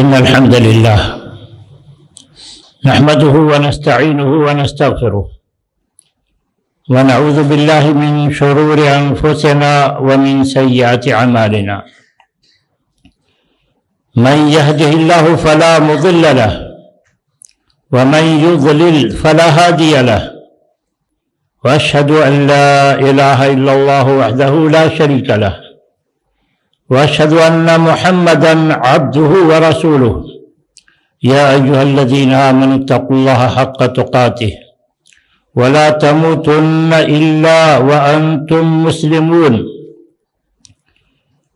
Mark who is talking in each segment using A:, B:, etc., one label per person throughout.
A: إن الحمد لله نحمده ونستعينه ونستغفره ونعوذ بالله من شرور أنفسنا ومن سيئات أعمالنا من يهده الله فلا مضل له ومن يضلل فلا هادي له وأشهد أن لا إله إلا الله وحده لا شريك له وأشهد أن محمدًا عبده ورسوله يا أيها الذين آمنوا اتقوا الله حق تقاته ولا تموتن إلا وأنتم مسلمون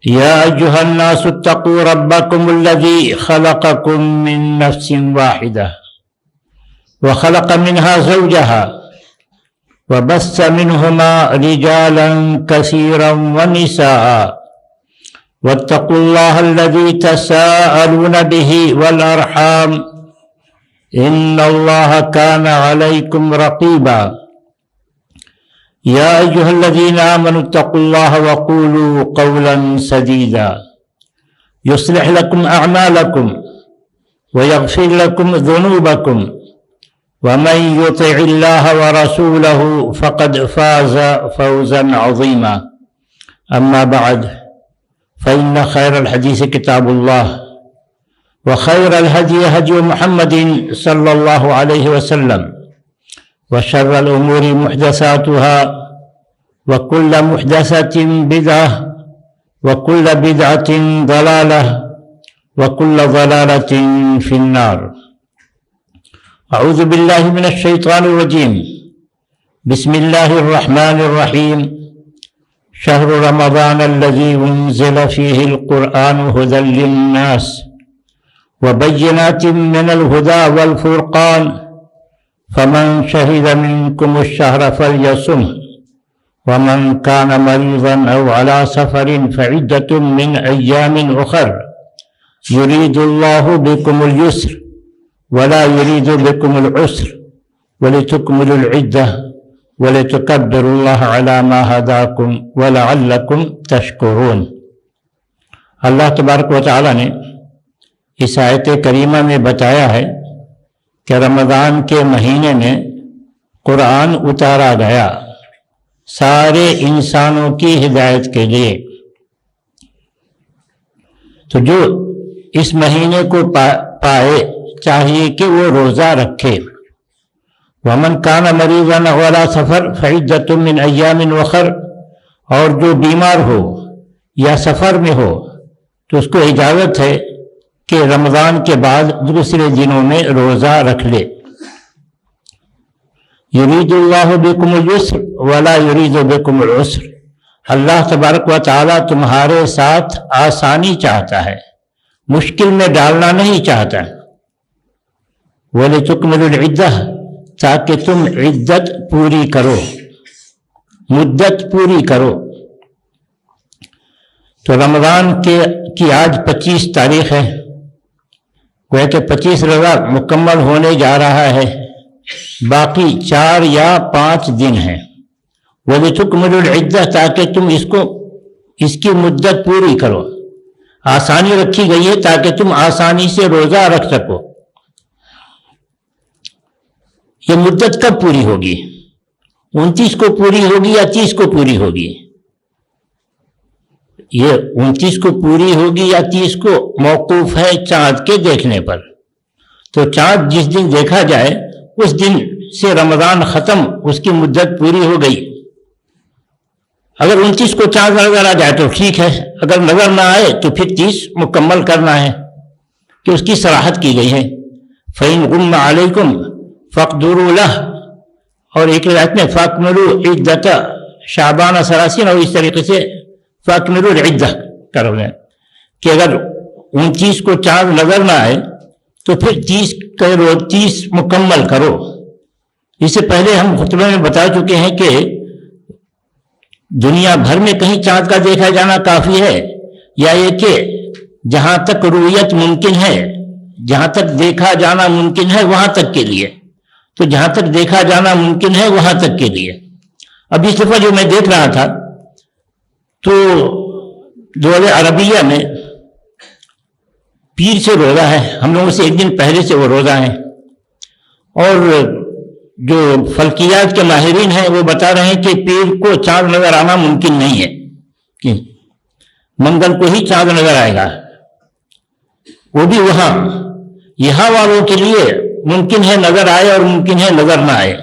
A: يا أيها الناس اتقوا ربكم الذي خلقكم من نفس واحدة وخلق منها زوجها وبث منهما رجالا كثيرا ونساء واتقوا الله الذي تساءلون به والأرحام إن الله كان عليكم رقيبا يا أيها الذين آمنوا اتقوا الله وقولوا قولا سديدا يصلح لكم أعمالكم ويغفر لكم ذنوبكم ومن يطع الله ورسوله فقد فاز فوزا عظيما أما بعد فإن خير الحديث كتاب الله وخير الهدي هدي محمد صلى الله عليه وسلم وشر الأمور محدثاتها وكل محدثة بدعة وكل بدعة ضلالة وكل ضلالة في النار. أعوذ بالله من الشيطان الرجيم. بسم الله الرحمن الرحيم. شهر رمضان الذي أنزل فيه القرآن هدى للناس وبينات من الهدى والفرقان فمن شهد منكم الشهر فليصمه ومن كان مريضا أو على سفر فعدة من أيام أخر يريد الله بكم اليسر ولا يريد بكم العسر ولتكملوا العدة وَلِتُكَبِّرُوا اللَّهَ عَلَى مَا هَدَاكُمْ وَلَعَلَّكُمْ تَشْكُرُونَ. اللہ تبارک و تعالیٰ نے اس آیت کریمہ میں بتایا ہے کہ رمضان کے مہینے میں قرآن اتارا گیا سارے انسانوں کی ہدایت کے لیے. تو جو اس مہینے کو پائے چاہیے کہ وہ روزہ رکھے. ومن کان مریضا ولا سفر فعدۃ من ایام اخر، اور جو بیمار ہو یا سفر میں ہو تو اس کو اجازت ہے کہ رمضان کے بعد دوسرے دنوں میں روزہ رکھ لے. یرید اللہ بکم الیسر ولا یرید بکم العسر. اللہ تبارک و تعالیٰ تمہارے ساتھ آسانی چاہتا ہے، مشکل میں ڈالنا نہیں چاہتا. وَلِتُكْمِلُوا الْعِدَّةَ، تاکہ تم عدت پوری کرو، مدت پوری کرو. تو رمضان کی آج 25 تاریخ ہے، گویا کہ 25 روزہ مکمل ہونے جا رہا ہے، باقی 4 یا 5 دن ہیں. وَلِتُكْمِلُوا الْعِدَّةَ، تاکہ تم اس کی مدت پوری کرو. آسانی رکھی گئی ہے تاکہ تم آسانی سے روزہ رکھ سکو. یہ مدت کب پوری ہوگی؟ 29 کو پوری ہوگی یا 30 کو پوری ہوگی؟ یہ 29 کو پوری ہوگی یا 30 کو موقوف ہے چاند کے دیکھنے پر. تو چاند جس دن دیکھا جائے اس دن سے رمضان ختم، اس کی مدت پوری ہو گئی. اگر 29 کو چاند نظر آ جائے تو ٹھیک ہے، اگر نظر نہ آئے تو پھر 30 مکمل کرنا ہے کہ اس کی صراحت کی گئی ہے. فَإِنْ غُمَّ عَلَيْكُمْ فَاقْدُرُوا لَهُ، اور ایک روایت میں فَاكْمِلُوا عِدَّةَ شعبان 30، اور اس طریقے سے فَاكْمِلُوا الْعِدَّةَ کرو گے کہ اگر 29 کو چاند نظر نہ آئے تو پھر 30 مکمل کرو. اس سے پہلے ہم خطبے میں بتا چکے ہیں کہ دنیا بھر میں کہیں چاند کا دیکھا جانا کافی ہے، یا یہ کہ جہاں تک رؤیت ممکن ہے، جہاں تک دیکھا جانا ممکن ہے وہاں تک کے لیے. تو جہاں تک دیکھا جانا ممکن ہے وہاں تک کے لیے. اب اس دفعہ جو میں دیکھ رہا تھا تو دول عربیہ میں پیر سے روزہ ہے، ہم لوگوں سے ایک دن پہلے سے وہ روزہ ہے، اور جو فلکیات کے ماہرین ہیں وہ بتا رہے ہیں کہ پیر کو چاند نظر آنا ممکن نہیں ہے، کہ منگل کو ہی چاند نظر آئے گا، وہ بھی وہاں، یہاں والوں کے لیے ممکن ہے نظر آئے اور ممکن ہے نظر نہ آئے،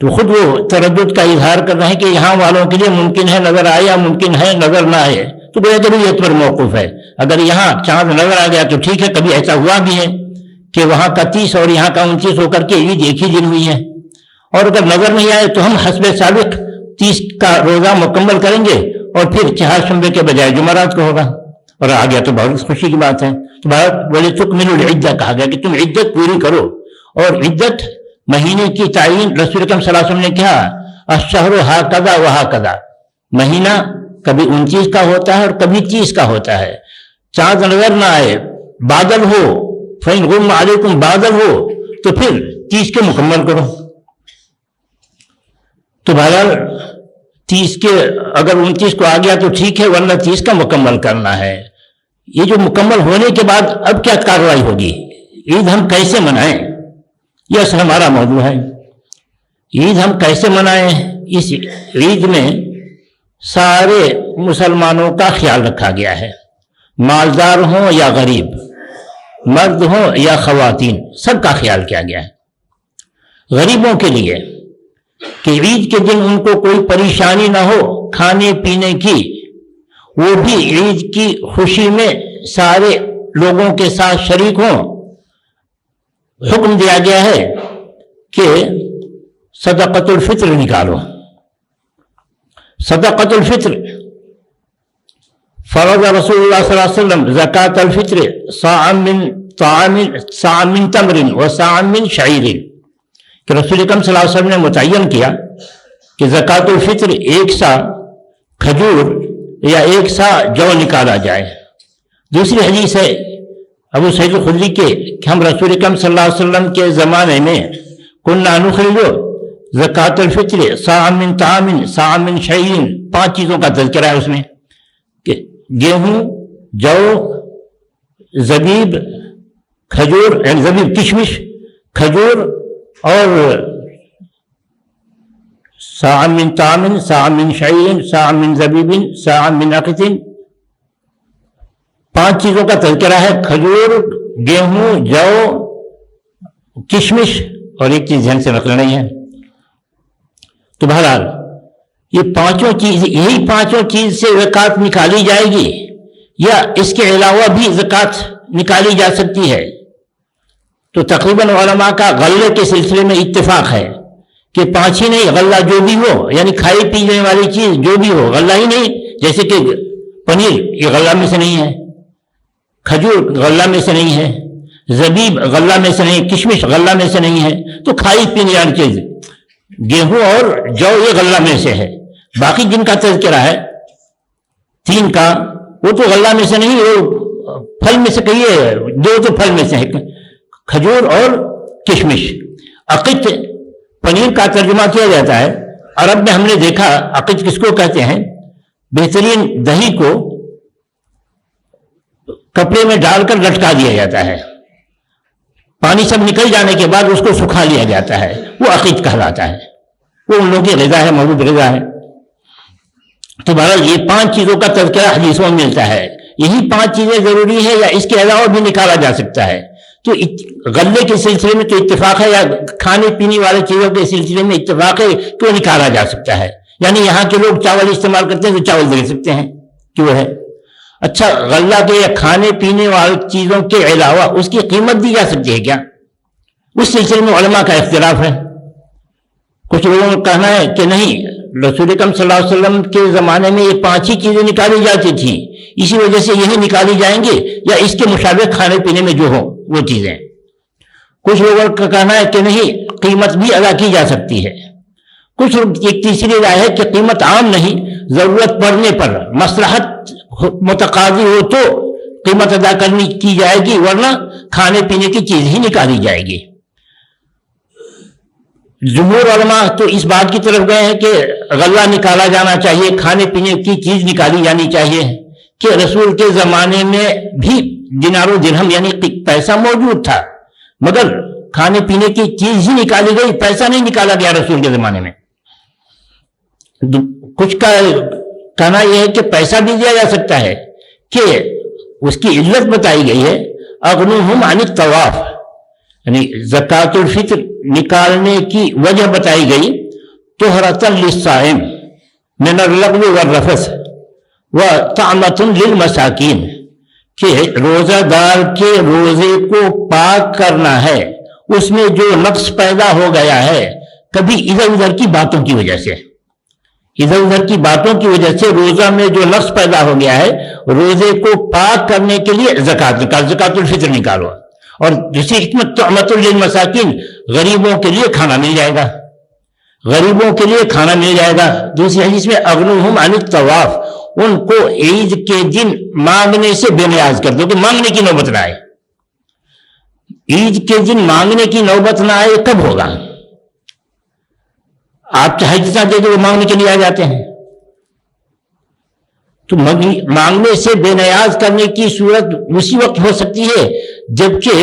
A: تو خود وہ تردد کا اظہار کر رہے ہیں کہ یہاں والوں کے لیے ممکن ہے نظر آئے یا ممکن ہے نظر نہ آئے، تو بہتریت پر موقف ہے، اگر یہاں چاند نظر آ گیا تو ٹھیک ہے، کبھی ایسا ہوا بھی ہے کہ وہاں کا 30 اور یہاں کا 29 ہو کر کے عید ایک ہی دن ہوئی ہے، اور اگر نظر نہیں آئے تو ہم حسب سابق 30 کا روزہ مکمل کریں گے اور پھر چہارشنبے کے بجائے جمعرات کو ہوگا، اور آ گیا تو بہت خوشی کی بات ہے۔ تو بولے تکملوا العدہ کہا گیا کہ تم عدت پوری کرو، اور عدت مہینے کی تعین رسول اکرم صلی اللہ علیہ وسلم نے کہا الشہر ہاکذا وہاکذا، مہینہ کبھی 29 کا ہوتا ہے اور کبھی 30 کا ہوتا ہے، چاند نظر نہ آئے، بادل ہو، فَإِنْ غُمَّ عَلَيْكُمْ بادل ہو تو پھر 30 کے مکمل کرو، تو بہرحال 30 کے اگر 29 کو آ گیا تو ٹھیک ہے، ورنہ 30 کا مکمل کرنا ہے۔ یہ جو مکمل ہونے کے بعد اب کیا کارروائی ہوگی، عید ہم کیسے منائیں، یہ اصل ہمارا موضوع ہے۔ عید ہم کیسے منائیں، اس عید میں سارے مسلمانوں کا خیال رکھا گیا ہے، مالدار ہوں یا غریب، مرد ہوں یا خواتین، سب کا خیال کیا گیا ہے۔ غریبوں کے لیے کہ عید کے دن ان کو کوئی پریشانی نہ ہو کھانے پینے کی، وہ بھی عید کی خوشی میں سارے لوگوں کے ساتھ شریک ہوں، حکم دیا گیا ہے کہ صدقۃ الفطر نکالو۔ صدقۃ الفطر فرض رسول اللہ صلی اللہ علیہ وسلم زکاة الفطر صاع من تمر وصاع من شعیر، کہ رسول اکرم صلی اللہ علیہ وسلم نے متعین کیا کہ زکاة الفطر 1 سا کھجور یا 1 سا جو نکالا جائے۔ دوسری حدیث ہے ابو سعید الخدری کے کہ ہم رسول اکرم صلی اللہ علیہ وسلم کے زمانے میں كنا نخرج زکاة الفطر صاع من طعام صاع من شعیر، 5 چیزوں کا تذکرہ ہے اس میں، کہ گیہوں، جو، زبیب، کھجور، یعنی زبیب کشمش، کھجور، اور صاع من طعام صاع من شعیر صاع من زبیب صاع من عقط، 5 چیزوں کا تذکرہ ہے، کھجور، گیہوں، جو، کشمش، اور ایک چیز ذہن سے نقل نہیں ہے۔ تو بہرحال یہ 5 چیز، یہی 5 چیز سے زکوٰۃ نکالی جائے گی یا اس کے علاوہ بھی زکوٰۃ نکالی جا سکتی ہے؟ تو تقریباً علماء کا غلے کے سلسلے میں اتفاق ہے کہ 5 ہی نہیں، غلہ جو بھی ہو، یعنی کھائی پینے والی چیز جو بھی ہو، غلہ ہی نہیں، جیسے کہ پنیر یہ غلہ میں سے نہیں ہے، کھجور غلہ میں سے نہیں ہے، زبیب غلہ میں سے نہیں، کشمش غلہ میں سے نہیں ہے، تو کھائی پینے والی چیز گیہوں اور جو یہ غلہ میں سے ہے۔ باقی جن کا تذکرہ ہے 3 کا، وہ تو غلہ میں سے نہیں، وہ پھل میں سے کہیے، 2 تو پھل میں سے ہے، کھجور اور کشمش۔ عقد پنیر کا ترجمہ کیا جاتا ہے، عرب میں ہم نے دیکھا عقد کس کو کہتے ہیں، بہترین دہی کو کپڑے میں ڈال کر لٹکا دیا جاتا ہے، پانی سب نکل جانے کے بعد اس کو سکھا لیا جاتا ہے، وہ عقد کہلاتا ہے، وہ ان لوگوں کی غذا ہے، محبوب غذا ہے۔ تو بہرحال یہ 5 چیزوں کا تذکرہ حدیثوں میں ملتا ہے، یہی 5 چیزیں ضروری ہے یا اس کے علاوہ بھی نکالا جا سکتا ہے؟ تو غلے کے سلسلے میں تو اتفاق ہے، یا کھانے پینے والے چیزوں کے سلسلے میں اتفاق ہے کہ نکالا جا سکتا ہے؟ یعنی یہاں کے لوگ چاول استعمال کرتے ہیں تو چاول دے سکتے ہیں کہ وہ ہے۔ اچھا، غلہ کے یا کھانے پینے والی چیزوں کے علاوہ اس کی قیمت دی جا سکتی ہے کیا؟ اس سلسلے میں علماء کا اختلاف ہے۔ کچھ لوگوں کا کہنا ہے کہ نہیں، رسول اکرم صلی اللہ علیہ وسلم کے زمانے میں یہ 5 ہی چیزیں نکالی جاتی تھیں، اسی وجہ سے یہی نکالی جائیں گے، یا اس کے مشابہ کھانے پینے میں جو ہو وہ چیزیں۔ کچھ لوگوں کا کہنا ہے کہ نہیں، قیمت بھی ادا کی جا سکتی ہے۔ کچھ ایک تیسری رائے ہے کہ قیمت عام نہیں، ضرورت پڑنے پر مصلحت متقاضی ہو تو قیمت ادا کرنی کی جائے گی، ورنہ کھانے پینے کی چیز ہی نکالی جائے گی۔ جمہور علماء تو اس بات کی طرف گئے ہیں کہ غلہ نکالا جانا چاہیے، کھانے پینے کی چیز نکالی جانی چاہیے، کہ رسول کے زمانے میں بھی دینار و درہم یعنی پیسہ موجود تھا، مگر کھانے پینے کی چیز ہی نکالی گئی، پیسہ نہیں نکالا گیا رسول کے زمانے میں۔ کچھ کا کہنا یہ ہے کہ پیسہ بھی دیا جا سکتا ہے، کہ اس کی علت بتائی گئی ہے، اغنوہم عن الطواف، یعنی زکوٰۃ الفطر نکالنے کی وجہ بتائی گئی، طہرۃ للصائم من اللغو والرفث وطعمۃ للمساکین، کہ روزہ دار کے روزے کو پاک کرنا ہے، اس میں جو نقص پیدا ہو گیا ہے کبھی ادھر ادھر کی باتوں کی وجہ سے، ادھر ادھر کی باتوں کی وجہ سے روزہ میں جو نقص پیدا ہو گیا ہے، روزے کو پاک کرنے کے لیے زکوٰۃ نکالو، زکوٰۃ الفطر نکالو۔ اور دوسری حکمت طعمۃ للمساکین، غریبوں کے لیے کھانا مل جائے گا، غریبوں کے لیے کھانا مل جائے گا۔ دوسری حدیث میں اغنوہم عن الطواف، ان کو عید کے دن مانگنے سے بے نیاز کر دو کہ مانگنے کی نوبت نہ آئے۔ عید کے دن مانگنے کی نوبت نہ آئے کب ہوگا؟ آپ چاہے جتنا دے دو وہ مانگنے کے لیے آ جاتے ہیں۔ تو مانگنے سے بے نیاز کرنے کی صورت اسی وقت ہو سکتی ہے جبکہ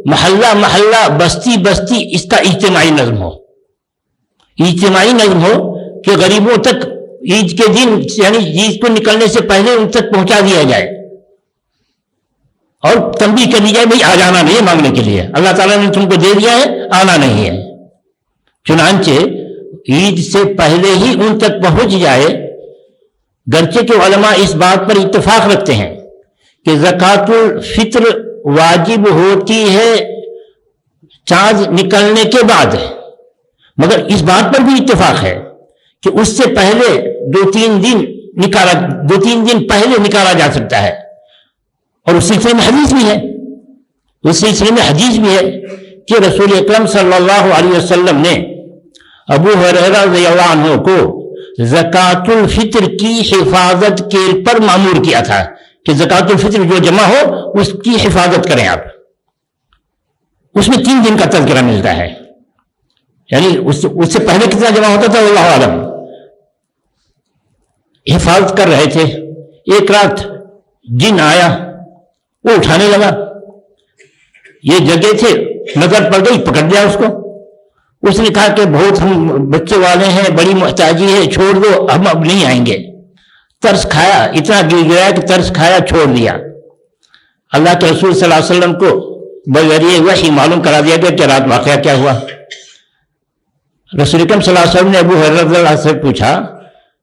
A: محلہ محلہ بستی بستی اس کا اجتماعی نظم ہو، اجتماعی نظم ہو کہ غریبوں تک عید کے دن یعنی عید کو نکلنے سے پہلے ان تک پہنچا دیا جائے اور تنبیہ کر دی جائے بھائی آ جانا نہیں ہے مانگنے کے لیے، اللہ تعالیٰ نے تم کو دے دیا ہے، آنا نہیں ہے۔ چنانچہ عید سے پہلے ہی ان تک پہنچ جائے۔ گرچہ کہ علماء اس بات پر اتفاق رکھتے ہیں کہ زکوٰۃ الفطر واجب ہوتی ہے چاند نکلنے کے بعد، مگر اس بات پر بھی اتفاق ہے کہ اس سے پہلے دو تین دن پہلے نکالا جا سکتا ہے، اور اس سلسلے میں حدیث بھی ہے، اس سلسلے میں حدیث بھی ہے کہ رسول اکرم صلی اللہ علیہ وسلم نے ابو ہریرہ رضی اللہ عنہ کو زکوٰۃ الفطر کی حفاظت کے پر مامور کیا تھا کہ زکوٰۃ الفطر جو جمع ہو اس کی حفاظت کریں آپ۔ اس میں 3 دن کا تذکرہ ملتا ہے، یعنی اس سے پہلے کتنا جمع ہوتا تھا اللہ عالم۔ حفاظت کر رہے تھے، ایک رات جن آیا، وہ اٹھانے لگا، یہ جگہ تھے، نظر پڑ گئی، پکڑ لیا اس کو۔ اس نے کہا کہ بہت ہم بچے والے ہیں، بڑی محتاجی ہے، چھوڑ دو، ہم اب نہیں آئیں گے۔ ترس کھایا، اتنا گر گیا کہ ترس کھایا، چھوڑ دیا۔ اللہ کے رسول صلی اللہ علیہ وسلم کو بذریعہ وحی معلوم کرا دیا گیا کہ رات واقعہ کیا ہوا۔ رسول اکرم صلی اللہ علیہ وسلم نے ابو ہریرہ رضی اللہ عنہ سے پوچھا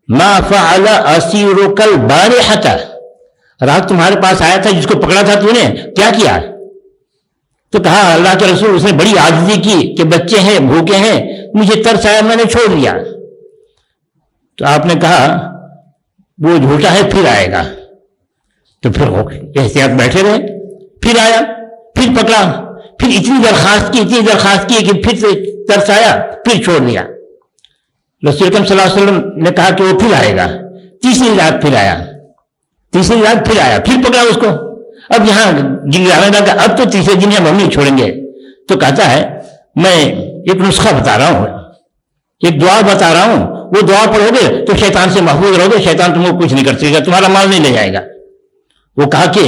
A: ما فعل اسیرک البارحۃ، رات تمہارے پاس آیا تھا جس کو پکڑا تھا تو نے کیا کیا؟ تو کہا اللہ کے رسول اس نے بڑی عاجزی کی کہ بچے ہیں، بھوکے ہیں، مجھے ترس آیا، میں نے چھوڑ دیا۔ تو آپ نے کہا وہ جھوٹا ہے، پھر آئے گا۔ تو پھر احتیاط بیٹھے رہے، پھر آیا، پھر پکڑا، پھر اتنی درخواست کی کہ پھر ترس آیا، پھر چھوڑ دیا۔ رسول اکرم صلی اللہ علیہ وسلم نے کہا کہ وہ پھر آئے گا۔ تیسری رات پھر آیا، پھر پکڑا اس کو۔ اب یہاں گنگنانے لگا، اب تو تیسرے دن ہم نہیں چھوڑیں گے۔ تو کہتا ہے میں ایک نسخہ بتا رہا ہوں، ایک دعا بتا رہا ہوں، وہ دعا پڑھو گے تو شیطان سے محفوظ رہو گے، شیطان تم کو کچھ نہیں کر سکے گا، تمہارا مال نہیں لے جائے گا۔ وہ کہا کہ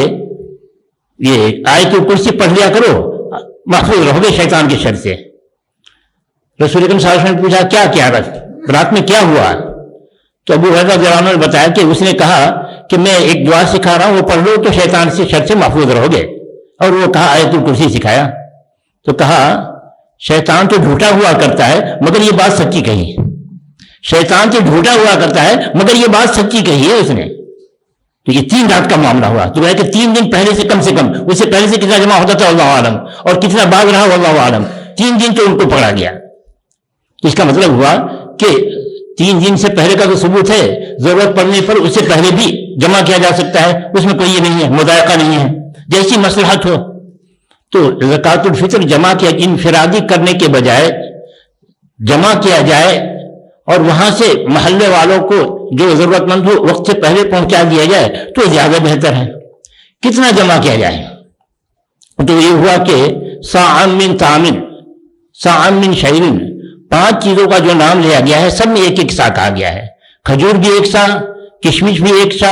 A: یہ آیت الکرسی پڑھ لیا کرو، محفوظ رہو گے شیطان کے شر سے۔ رسول اکرم صلی اللہ علیہ وسلم نے پوچھا کیا رات میں کیا ہوا؟ تو ابو ہریرہ رضی اللہ عنہ نے بتایا کہ اس نے کہا کہ میں ایک دعا سکھا رہا ہوں، وہ پڑھ لو تو شیطان سے شر سے محفوظ رہو گے، اور وہ کہا آیت الکرسی سکھایا۔ تو کہا شیطان تو جھوٹا ہوا کرتا ہے مگر یہ بات سچی کہی، شیطان تو جھوٹا ہوا کرتا ہے مگر یہ بات سچی کہی ہے اس نے۔ تو یہ 3 رات کا معاملہ ہوا۔ تو کہ 3 دن پہلے سے کم اس سے پہلے سے کتنا جمع ہوتا تھا اللہ عالم، اور کتنا بعد رہا اللہ عالم۔ 3 دن تو ان کو پکڑا گیا۔ تو اس کا مطلب ہوا کہ 3 دن سے پہلے کا تو ثبوت ہے، ضرورت پڑنے پر اس سے پہلے بھی جمع کیا جا سکتا ہے، اس میں کوئی یہ نہیں ہے، مضائقہ نہیں ہے، جیسی مصلحت ہو۔ تو زکوٰۃ الفطر جمع کیا انفرادی کرنے کے بجائے جمع کیا جائے اور وہاں سے محلے والوں کو جو ضرورت مند ہو وقت سے پہلے پہنچا دیا جائے تو زیادہ بہتر ہے۔ کتنا جمع کیا جائے؟ تو یہ ہوا کہ صاع من طعام، صاع من شعیر، 5 چیزوں کا جو نام لیا گیا ہے سب میں ایک ایک سا کہا گیا ہے۔ کھجور بھی 1 سا، کشمش بھی 1 سا،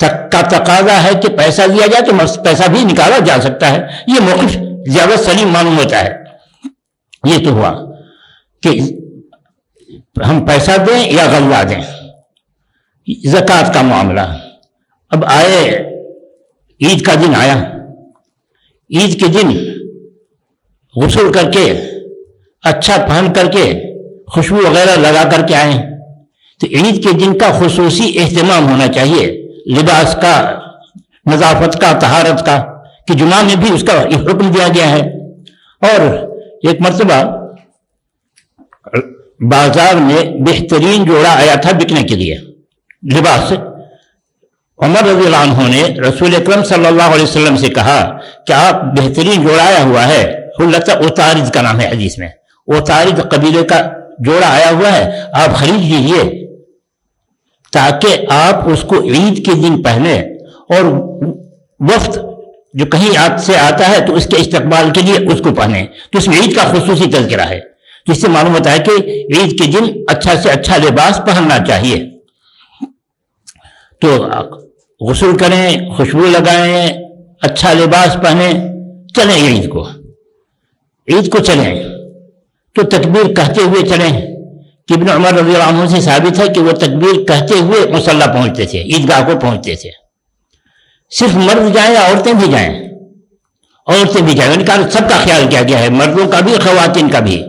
A: کا تقاضا ہے کہ پیسہ دیا جائے تو پیسہ بھی نکالا جا سکتا ہے. یہ موقف زیادہ سلیم معلوم ہوتا ہے. یہ تو ہوا کہ ہم پیسہ دیں یا غلہ دیں. زکوٰۃ کا معاملہ. اب آئے عید کا دن آیا. عید کے دن غسل کر کے اچھا پہن کر کے خوشبو وغیرہ لگا کر کے آئیں تو عید کے دن کا خصوصی اہتمام ہونا چاہیے، لباس کا، نظافت کا، طہارت کا، کہ جمعہ میں بھی اس کا حکم دیا گیا ہے. اور ایک مرتبہ بازار میں بہترین جوڑا آیا تھا بکنے کے لیے لباس. عمر رضی اللہ عنہ نے رسول اکرم صلی اللہ علیہ وسلم سے کہا کہ آپ بہترین جوڑا آیا ہوا ہے، حلت اوتارد کا نام ہے حدیث میں، اوتارد قبیلے کا جوڑا آیا ہوا ہے، آپ خرید لیجیے تاکہ آپ اس کو عید کے دن پہنے اور وفد جو کہیں آپ سے آتا ہے تو اس کے استقبال کے لیے اس کو پہنے. تو اس میں عید کا خصوصی تذکرہ ہے، جس سے معلوم ہوتا ہے کہ عید کے دن اچھا سے اچھا لباس پہننا چاہیے. تو غسل کریں، خوشبو لگائیں، اچھا لباس پہنیں، چلیں عید کو چلیں. تو تکبیر کہتے ہوئے چلیں کہ ابن عمر رضی اللہ عنہ سے ثابت ہے کہ وہ تکبیر کہتے ہوئے مصلی پہنچتے تھے، عیدگاہ کو پہنچتے تھے. صرف مرد جائیں یا عورتیں بھی جائیں؟ عورتیں بھی جائیں. ان کا سب کا خیال کیا گیا ہے، مردوں کا بھی خواتین کا بھی.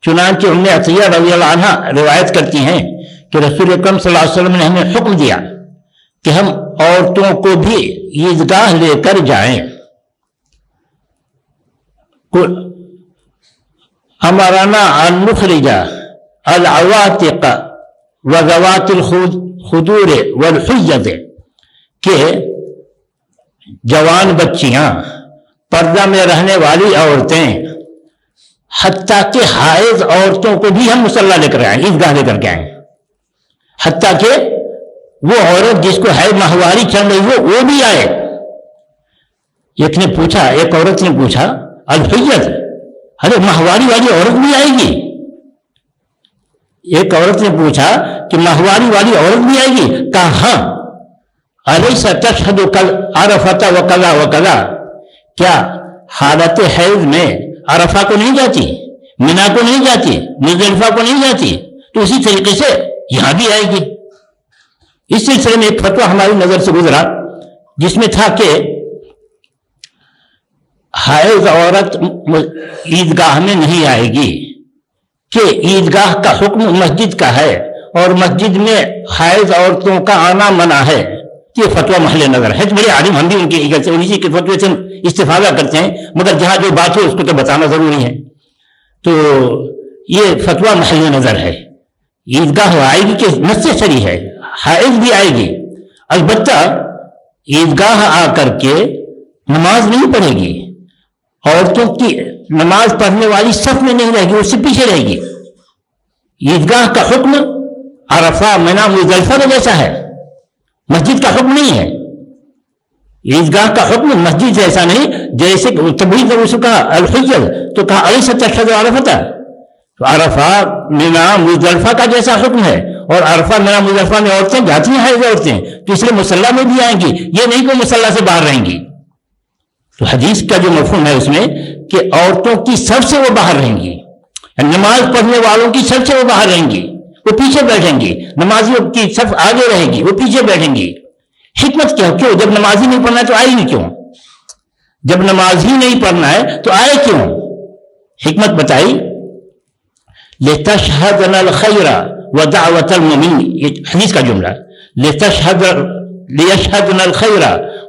A: چنانچہ ام عطیہ رضی اللہ عنہ روایت کرتی ہیں کہ رسول اکرم صلی اللہ علیہ وسلم نے ہمیں حکم دیا کہ ہم عورتوں کو بھی عیدگاہ لے کر جائیں. امرنا ان نخرج العواتق وذوات الخدور والحجۃ، کہ جوان بچیاں، پردہ میں رہنے والی عورتیں، حتیٰ کہ حائض عورتوں کو بھی ہم مصلی لے کر آئیں، عیدگاہ لے کر کے آئیں. حتیٰ کہ وہ عورت جس کو حیض ماہواری چل رہی ہو وہ بھی آئے. ایک عورت نے پوچھا الحجۃ، ارے ماہواری والی عورت بھی آئے گی؟ ایک عورت نے پوچھا کہ ماہواری والی عورت بھی آئے گی؟ کہا ہاں. الیس تشہد عرفۃ وکذا وکذا، کیا حالت حیض میں عرفہ کو نہیں جاتی، منا کو نہیں جاتی، مزدلفہ کو نہیں جاتی؟ تو اسی طریقے سے یہاں بھی آئے گی. اس سلسلے میں ایک فتویٰ ہماری نظر سے گزرا جس میں تھا کہ حائض عورت عیدگاہ میں نہیں آئے گی، کہ عیدگاہ کا حکم مسجد کا ہے اور مسجد میں حائض عورتوں کا آنا منع ہے. یہ فتویٰ محل نظر ہے. بڑے عالم ہم بھی انہی کے فتوے سے استفادہ کرتے ہیں، مگر جہاں جو بات ہو اس کو تو بتانا ضروری ہے. تو یہ فتویٰ محل نظر ہے. عیدگاہ آئے گی کہ نص صریح ہے، حائض بھی آئے گی. البتہ عیدگاہ آ کر کے نماز نہیں پڑھے گی، عورتوں کی نماز پڑھنے والی صف میں نہیں رہے گی، اس سے پیچھے رہے گی. عیدگاہ کا حکم عرفہ، منا، مزدلفہ کا جیسا ہے، مسجد کا حکم نہیں ہے. عیدگاہ کا حکم مسجد جیسا نہیں. جیسے تبلیغ نے اس کو کہا الحجۃ تو کہا الیس تشہد عرفۃ، تو عرفہ، منا، مزدلفہ کا جیسا حکم ہے. اور عرفہ، منا، مزدلفہ میں عورتیں جاتی ہیں، حائض عورتیں، تو اس لیے مصلی میں بھی آئیں گی. یہ نہیں کہ مصلی سے باہر رہیں گی. تو حدیث کا جو مفہوم ہے اس میں کہ عورتوں کی سب سے وہ باہر رہیں گی، نماز پڑھنے والوں کی سب سے وہ باہر رہیں گی، وہ پیچھے بیٹھیں گی. نمازیوں کی صف آگے رہے گی، وہ پیچھے بیٹھیں گی. حکمت کیا؟ کیوں؟ جب نماز ہی نہیں پڑھنا ہے تو آئے گی کیوں؟ جب نماز ہی نہیں پڑھنا ہے تو آئے کیوں؟ حکمت بتائی. لِتَشْهَدْنَ الْخَيْرَ وَدَعْوَةَ الْمُؤْمِنِينَ، یہ حدیث کا جملہ. لِيَشْهَدْنَ الْخَيْرَ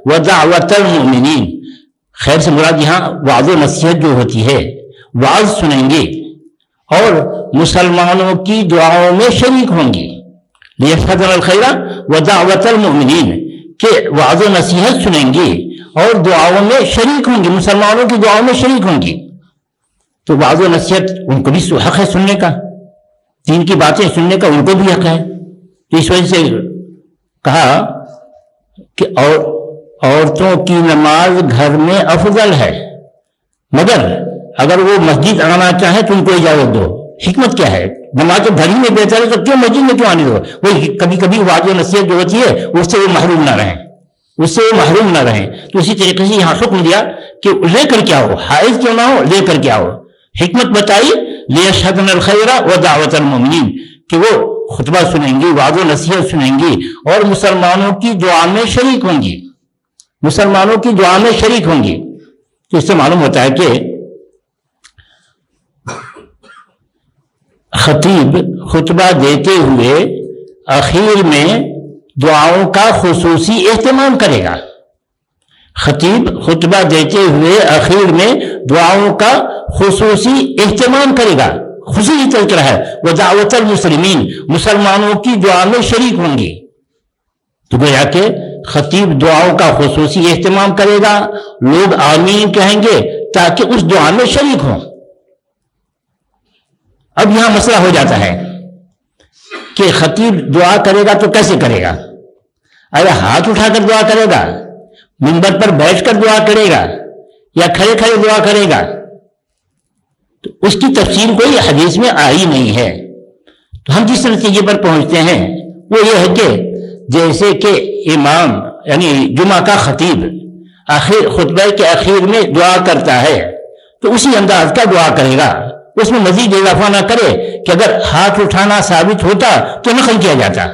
A: وَدَعْوَةَ الْمُؤْمِنِينَ، خیر سے مراد یہاں وعظ و نصیحت جو ہوتی ہے، وعظ سنیں گے اور مسلمانوں کی دعاؤں میں شریک ہوں گی. لِيَشْهَدْنَ الْخَيْرَ وَدَعْوَةَ الْمُؤْمِنِينَ، کہ وعظ و نصیحت سنیں گی اور دعاؤں میں شریک ہوں گی، مسلمانوں کی دعاؤں میں شریک ہوں گی. تو وعظ و نصیحت ان کو بھی حق ہے سننے کا، دین کی باتیں سننے کا ان کو بھی حق ہے. تو اس وجہ سے کہا کہ عورتوں کی نماز گھر میں افضل ہے، مگر اگر وہ مسجد آنا چاہیں تو ان کو اجازت دو. حکمت کیا ہے؟ نماز تو گھر ہی میں بہتر ہے، تو کیوں مسجد میں کیوں آنے دو؟ وہ کبھی کبھی وعظ و نصیحت جو ہوتی ہے اس سے وہ محروم نہ رہیں. اس سے وہ محروم نہ رہیں. تو اسی طریقے سے یہاں حکم دیا کہ لے کر کیا ہو، حائض کیوں نہ ہو لے کر کیا ہو. حکمت بتائی لیشہدن الخیر و دعوت المؤمنین، کہ وہ خطبہ سنیں گی، وعظ و نصیحت سنیں گی اور مسلمانوں کی دعا میں شریک ہوں گی، مسلمانوں کی دعا میں شریک ہوں گی. تو اس سے معلوم ہوتا ہے کہ خطیب خطبہ دیتے ہوئے اخیر میں دعاؤں کا خصوصی اہتمام کرے گا. خطیب خطبہ دیتے ہوئے اخیر میں دعاؤں کا خصوصی اہتمام کرے گا. خصوصی تذکرہ ہے وہ دعوت المسلمین، مسلمانوں کی دعا میں شریک ہوں گی. تو گویا کہ خطیب دعاؤں کا خصوصی اہتمام کرے گا، لوگ آمین کہیں گے تاکہ اس دعا میں شریک ہوں. اب یہاں مسئلہ ہو جاتا ہے کہ خطیب دعا کرے گا تو کیسے کرے گا؟ اگر ہاتھ اٹھا کر دعا کرے گا، منبر پر بیٹھ کر دعا کرے گا، یا کھڑے کھڑے دعا کرے گا؟ تو اس کی تفصیل کوئی حدیث میں آئی نہیں ہے. تو ہم جس نتیجے پر پہنچتے ہیں وہ یہ ہے کہ جیسے کہ امام یعنی جمعہ کا خطیب آخر خطبہ کے اخیر میں دعا کرتا ہے تو اسی انداز کا دعا کرے گا، اس میں مزید اضافہ نہ کرے. کہ اگر ہاتھ اٹھانا ثابت ہوتا تو نقل کیا جاتا،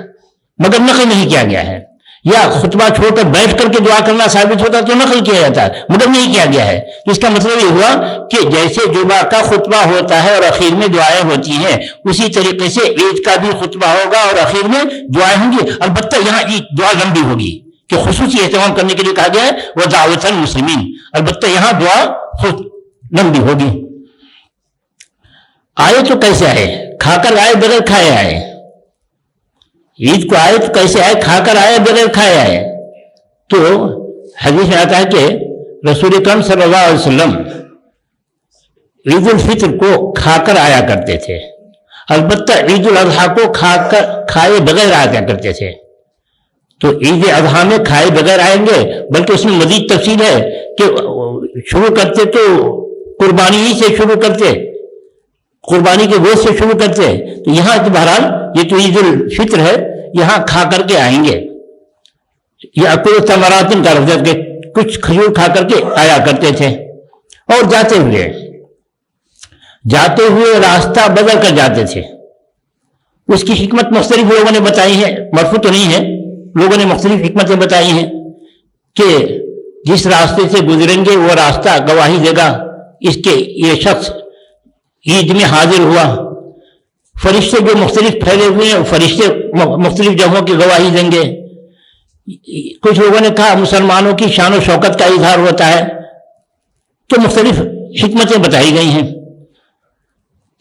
A: مگر نقل نہیں کیا گیا ہے. یا خطبہ چھوڑ کر بیٹھ کر کے دعا کرنا ثابت ہوتا تو نقل کیا جاتا مگر نہیں کیا گیا ہے. تو اس کا مطلب یہ ہوا کہ جیسے جمعہ کا خطبہ ہوتا ہے اور اخیر میں دعائیں ہوتی ہیں، اسی طریقے سے عید کا بھی خطبہ ہوگا اور اخیر میں دعائیں ہوں گی. البتہ یہاں عید دعا لمبی ہوگی کہ خصوصی اہتمام کرنے کے لیے کہا گیا ہے وہ دعوت المسلمین. البتہ یہاں دعا خود لمبی ہوگی. آئے تو کیسے آئے؟ کھا کر آئے بغیر کھائے آئے. عید کو آئے تو کیسے آئے؟ کھا کر آئے بغیر کھائے آئے. تو حدیث میں آتا ہے کہ رسول اکرم صلی اللہ علیہ وسلم عید الفطر کو کھا کر آیا کرتے تھے، البتہ عید الاضحیٰ کو کھائے بغیر آیا کرتے تھے. تو عید اضحیٰ میں کھائے بغیر آئیں گے، بلکہ اس میں مزید تفصیل ہے کہ شروع کرتے تو قربانی ہی سے شروع کرتے، قربانی کے گوشت سے شروع کرتے. تو یہاں تو بہرحال یہ تو عید الفطر ہے، یہاں کھا کر کے آئیں گے. یہ اکل تمراتن کا لفظ ہے کہ کچھ کھجور کھا کر کے آیا کرتے تھے. اور جاتے ہوئے راستہ بدل کر جاتے تھے. اس کی حکمت مختلف لوگوں نے بتائی ہے، مرفوع تو نہیں ہے، لوگوں نے مختلف حکمتیں بتائی ہیں کہ جس راستے سے گزریں گے وہ راستہ گواہی دے گا اس کے یہ شخص عید میں حاضر ہوا. فرشتے جو مختلف پھیلے ہوئے ہیں فرشتے مختلف جگہوں کی گواہی دیں گے. کچھ لوگوں نے کہا مسلمانوں کی شان و شوکت کا اظہار ہوتا ہے. تو مختلف حکمتیں بتائی گئی ہیں.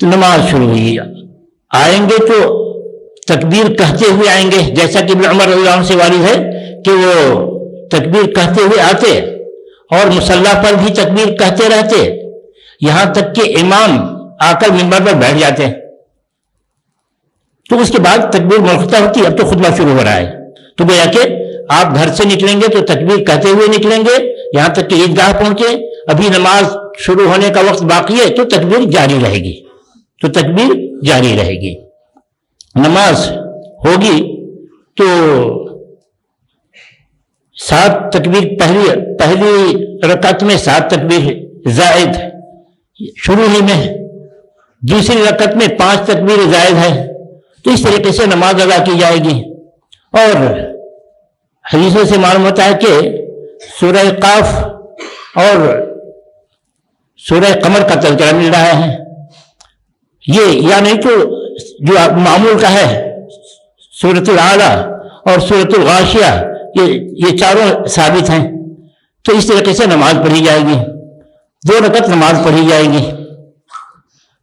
A: تو نماز شروع ہوئی. آئیں گے تو تکبیر کہتے ہوئے آئیں گے، جیسا کہ ابن عمر رضی اللہ عنہ سے وارد ہے کہ وہ تکبیر کہتے ہوئے آتے اور مصلی پر بھی تکبیر کہتے رہتے یہاں تک کہ امام آ کر منبر پر بیٹھ جاتے. تو اس کے بعد تکبیر منقطع ہوتی. اب تو خطبہ شروع ہو رہا ہے. تو گویا کہ آپ گھر سے نکلیں گے تو تکبیر کہتے ہوئے نکلیں گے یہاں تک کہ عیدگاہ پہنچے. ابھی نماز شروع ہونے کا وقت باقی ہے تو تکبیر جاری رہے گی. تو تکبیر جاری رہے گی. نماز ہوگی تو 7 تکبیر پہلی رکعت میں 7 تکبیر زائد شروع ہی میں، دوسری رکعت میں 5 تکبیر زائد ہے. تو اس طریقے سے نماز ادا کی جائے گی. اور حدیثوں سے معلوم ہوتا ہے کہ سورہ قاف اور سورہ قمر کا تذکرہ مل رہا ہے. یہ یا نہیں تو جو معمول کا ہے سورۃ الاعلیٰ اور سورۃ الغاشیہ یہ چاروں ثابت ہیں. تو اس طریقے سے نماز پڑھی جائے گی. 2 رکعت نماز پڑھی جائے گی.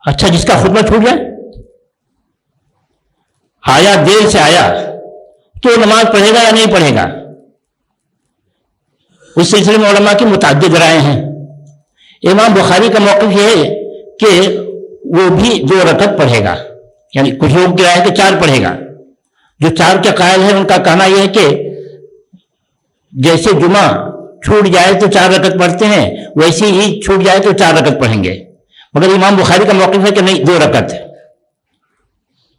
A: اچھا جس کا خطبہ چھوٹ جائے، آیا دیر سے آیا تو نماز پڑھے گا یا نہیں پڑھے گا؟ اس سلسلے میں علماء کی متعدد رائے ہیں. امام بخاری کا موقف یہ ہے کہ وہ بھی 2 رکعت پڑھے گا، یعنی کچھ لوگ کی رائے کہ 4 پڑھے گا. جو 4 کے قائل ہیں ان کا کہنا یہ ہے کہ جیسے جمعہ چھوٹ جائے تو 4 رکعت پڑھتے ہیں ویسے ہی چھوٹ جائے تو 4 رکعت پڑھیں گے. مگر امام بخاری کا موقف ہے کہ نہیں 2 رکعت.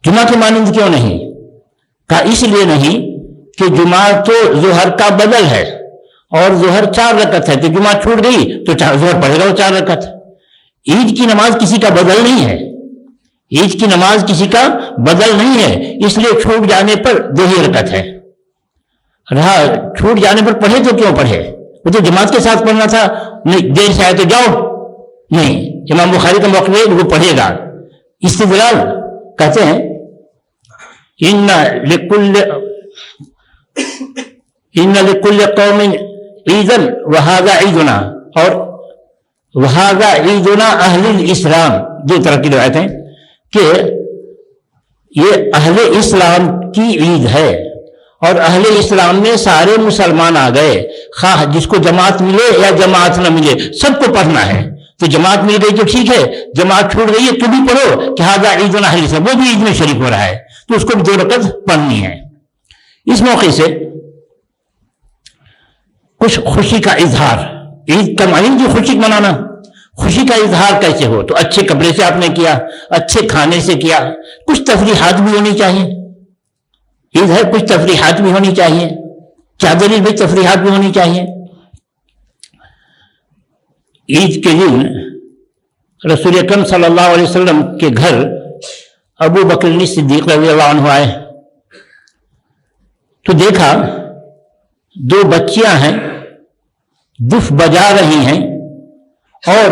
A: جمعہ کی مانند کیوں نہیں؟ کہا اس لیے نہیں کہ جمعہ تو ظہر کا بدل ہے. اور ظہر 4 رکعت ہے تو جمعہ چھوٹ گئی تو ظہر پڑھے گا وہ 4 رکعت. عید کی نماز کسی کا بدل نہیں ہے, عید کی نماز کسی کا بدل نہیں ہے, اس لیے چھوٹ جانے پر 2 ہی رکعت ہے. رہا چھوٹ جانے پر پڑھے تو کیوں پڑھے, وہ تو جماعت کے ساتھ پڑھنا تھا, نہیں دیر سے آئے تو جاؤ, نہیں, امام بخاری کا موقع ہے وہ پڑھے گا. استدلال کہتے ہیں ان لکل قوم عیدا وہذا عیدنا, اور وہذا عیدنا اہل الاسلام, 2 طرح کی روایت ہیں کہ یہ اہل اسلام کی عید ہے اور اہل اسلام میں سارے مسلمان آ گئے, خواہ جس کو جماعت ملے یا جماعت نہ ملے سب کو پڑھنا ہے. تو جماعت مل گئی تو ٹھیک ہے, جماعت چھوٹ گئی ہے تو بھی پڑھو کہ ہذا عیدنا اہل اسلام, وہ بھی عید میں شریک ہو رہا ہے تو اس کو بھی 2 رکعت پڑھنی ہے. اس موقع سے کچھ خوشی کا اظہار, عید کا معنی جو خوشی منانا, خوشی کا اظہار کیسے ہو, تو اچھے کپڑے سے آپ نے کیا, اچھے کھانے سے کیا, کچھ تفریحات بھی ہونی چاہیے. عید ہے, کچھ تفریحات بھی ہونی چاہیے, چادری بھی تفریحات بھی ہونی چاہیے. عید کے دن رسول اکرم صلی اللہ علیہ وسلم کے گھر ابو بکر صدیق رضی اللہ عنہ آئے تو دیکھا 2 بچیاں ہیں, دف بجا رہی ہیں اور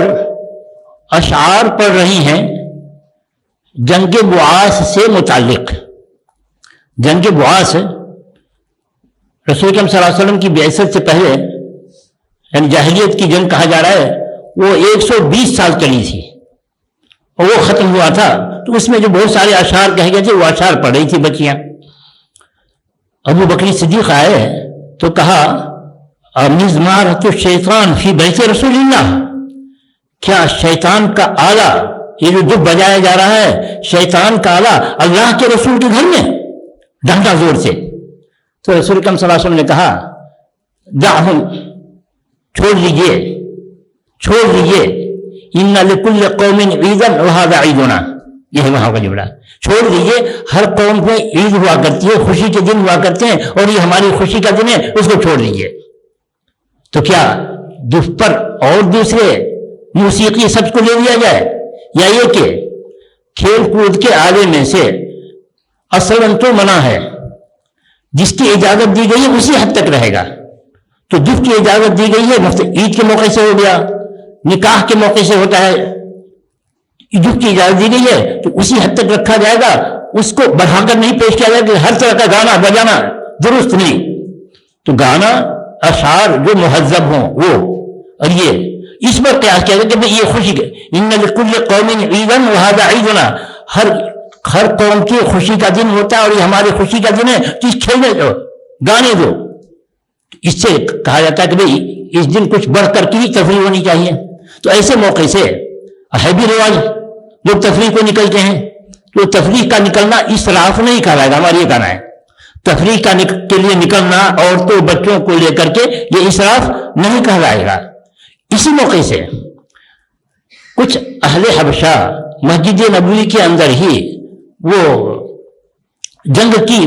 A: اشعار پڑھ رہی ہیں جنگ بعاث سے متعلق. جنگ بعاث رسول اکرم صلی اللہ علیہ وسلم کی بعثت سے پہلے, یعنی جاہلیت کی جنگ کہا جا رہا ہے, وہ 120 سال چلی تھی اور وہ ختم ہوا تھا. تو اس میں جو بہت سارے اشعار کہے گئے تھے وہ اشعار پڑھ رہی تھی بچیاں. ابو بکر صدیق آئے تو کہا مزمارۃ الشیطان فی بیت رسول اللہ, کیا شیطان کا آلہ, یہ جو دف بجایا جا رہا ہے شیطان کا آلہ اللہ کے رسول کے گھر میں, ڈنڈا زور سے. تو رسول اکرم صلی اللہ علیہ وسلم نے کہا دعہم, چھوڑ دیجئے, ان لکل قوم عیدا وہذا عیدنا, یہ ہے وہاں کا جملہ, چھوڑ دیجئے, ہر قوم میں عید ہوا کرتی ہے, خوشی کے دن ہوا کرتے ہیں اور یہ ہماری خوشی کا دن ہے, اس کو چھوڑ دیجئے. تو کیا دف پر اور دوسرے موسیقی سب کو لے لیا جائے, یا یہ کہ کھیل کود کے آلے میں سے اصلاً تو منع ہے, جس کی اجازت دی گئی ہے اسی حد تک رہے گا. تو دف کی اجازت دی گئی ہے عید کے موقع سے ہو گیا, نکاح کے موقع سے ہوتا ہے, دف کی اجازت دی گئی ہے تو اسی حد تک رکھا جائے گا, اس کو بڑھا کر نہیں پیش کیا جائے کہ ہر طرح کا گانا بجانا درست نہیں. تو گانا اشعار جو مہذب ہوں وہ, اور یہ اس پر قیاس کیا جائے کہ یہ خوشی کے ان لکل قوم عیدا وہذا عیدنا, ہر قوم کی خوشی کا دن ہوتا ہے اور یہ ہماری خوشی کا دن ہے, تو اس کھیلنے دو, گانے دو. اس سے کہا جاتا ہے کہ بھئی اس دن کچھ بڑھ کر کی تفریح ہونی چاہیے. تو ایسے موقع سے ہے بھی رواج, لوگ تفریح کو نکلتے ہیں, تو تفریح کا نکلنا اسراف نہیں کہا جائے گا, ہمارا یہ کہنا ہے. تفریح کے لیے نکلنا عورتوں بچوں کو لے کر کے یہ اسراف نہیں کہا جائے گا. اسی موقع سے کچھ اہل حبشہ مسجد نبوی کے اندر ہی وہ جنگ کی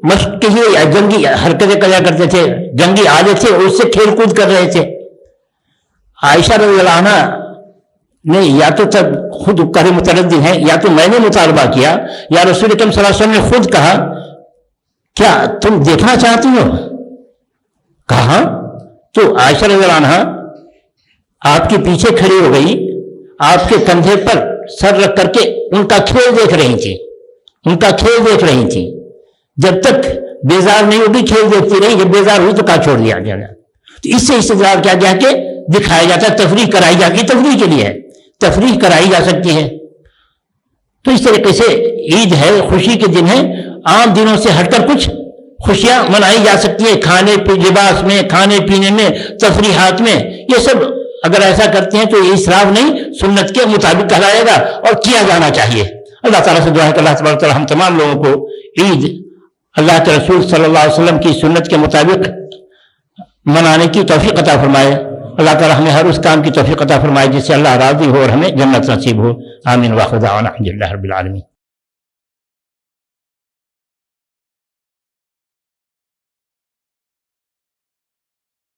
A: مشق کے لیے جنگی حرکتیں کیا کرتے تھے, جنگی آلے تھے, اس سے کھیل کود کر رہے تھے. عائشہ رضی اللہ عنہ نے یا تو تب خود کرے متردد ہیں, یا تو میں نے مطالبہ کیا, یا رسول اکرم صلی اللہ علیہ وسلم نے خود کہا کیا تم دیکھنا چاہتی ہو, کہا. تو عائشہ رضی اللہ عنہ آپ کے پیچھے کھڑی ہو گئی, آپ کے کندھے پر سر رکھ کر کے ان کا کھیل دیکھ رہی تھی, جب تک بیزار نہیں ہوگی کھیل دیکھتی رہی, جب بیزار ہوئی تو کہا چھوڑ دیا گیا. تو اس سے استدلال کیا گیا کہ دکھایا جاتا ہے, تفریح کرائی جاتی ہے, تفریح کے لیے ہے, تفریح کرائی جا سکتی ہے. تو اس طریقے سے عید ہے, خوشی کے دن ہے, عام دنوں سے ہٹ کر کچھ خوشیاں منائی جا سکتی ہے, کھانے لباس میں, کھانے پینے میں, تفریحات میں. یہ سب اگر ایسا کرتے ہیں تو یہ اسراف نہیں, سنت کے مطابق کہلائے گا اور کیا جانا چاہیے. اللہ تعالیٰ سے دعا ہے کہ اللہ تبارک و تعالیٰ ہم تمام لوگوں کو عید اللہ کے رسول صلی اللہ علیہ وسلم کی سنت کے مطابق منانے کی توفیق عطا فرمائے. اللہ تعالیٰ ہمیں ہر اس کام کی توفیق عطا فرمائے جس سے اللہ راضی ہو اور ہمیں جنت نصیب ہو. آمین. واخر دعوانا الحمد للہ رب العالمین.